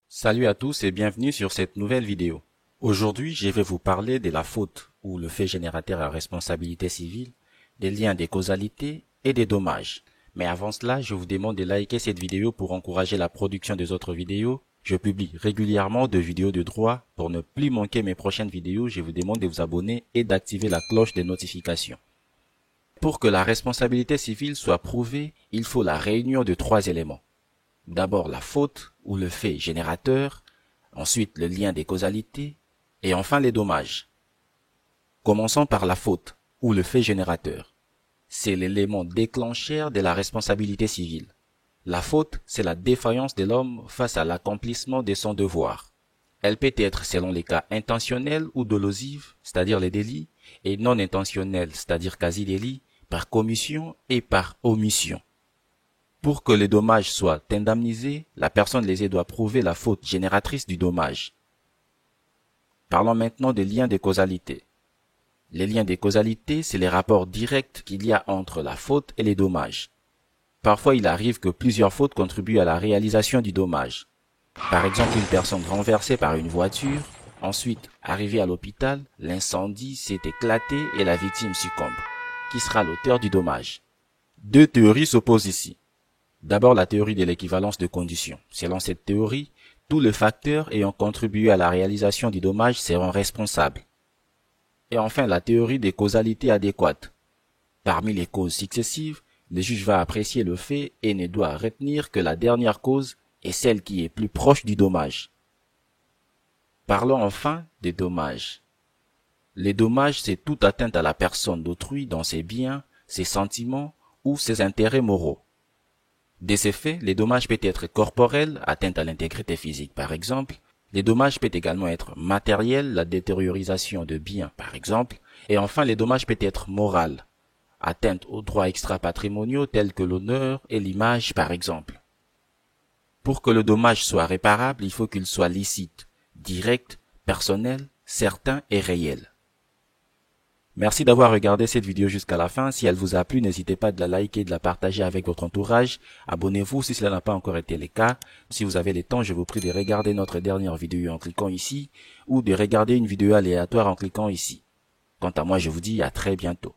Salut à tous et bienvenue sur cette nouvelle vidéo. Aujourd'hui, je vais vous parler de la faute ou le fait générateur à responsabilité civile, des liens des causalités et des dommages. Mais avant cela, je vous demande de liker cette vidéo pour encourager la production des autres vidéos. Je publie régulièrement de vidéos de droit. Pour ne plus manquer mes prochaines vidéos, je vous demande de vous abonner et d'activer la cloche des notifications. Pour que la responsabilité civile soit prouvée, il faut la réunion de 3 éléments. D'abord la faute ou le fait générateur, ensuite le lien des causalités et enfin les dommages. Commençons par la faute ou le fait générateur. C'est l'élément déclencheur de la responsabilité civile. La faute, c'est la défaillance de l'homme face à l'accomplissement de son devoir. Elle peut être selon les cas intentionnels ou dolosives, c'est-à-dire les délits, et non intentionnels, c'est-à-dire quasi-délits, par commission et par omission. Pour que les dommages soient indemnisés, la personne lésée doit prouver la faute génératrice du dommage. Parlons maintenant des liens de causalité. Les liens de causalité, c'est les rapports directs qu'il y a entre la faute et les dommages. Parfois, il arrive que plusieurs fautes contribuent à la réalisation du dommage. Par exemple, une personne renversée par une voiture, ensuite, arrivée à l'hôpital, l'incendie s'est éclaté et la victime succombe. Qui sera l'auteur du dommage? Deux théories s'opposent ici. D'abord, la théorie de l'équivalence de conditions. Selon cette théorie, tous les facteurs ayant contribué à la réalisation du dommage seront responsables. Et enfin, la théorie des causalités adéquates. Parmi les causes successives, le juge va apprécier le fait et ne doit retenir que la dernière cause est celle qui est plus proche du dommage. Parlons enfin des dommages. Les dommages, c'est toute atteinte à la personne d'autrui dans ses biens, ses sentiments ou ses intérêts moraux. De ces faits, les dommages peuvent être corporels, atteinte à l'intégrité physique par exemple. Les dommages peuvent également être matériels, la détériorisation de biens par exemple. Et enfin, les dommages peuvent être moraux, atteinte aux droits extra-patrimoniaux tels que l'honneur et l'image par exemple. Pour que le dommage soit réparable, il faut qu'il soit licite, direct, personnel, certain et réel. Merci d'avoir regardé cette vidéo jusqu'à la fin. Si elle vous a plu, n'hésitez pas de la liker et de la partager avec votre entourage. Abonnez-vous si cela n'a pas encore été le cas. Si vous avez le temps, je vous prie de regarder notre dernière vidéo en cliquant ici ou de regarder une vidéo aléatoire en cliquant ici. Quant à moi, je vous dis à très bientôt.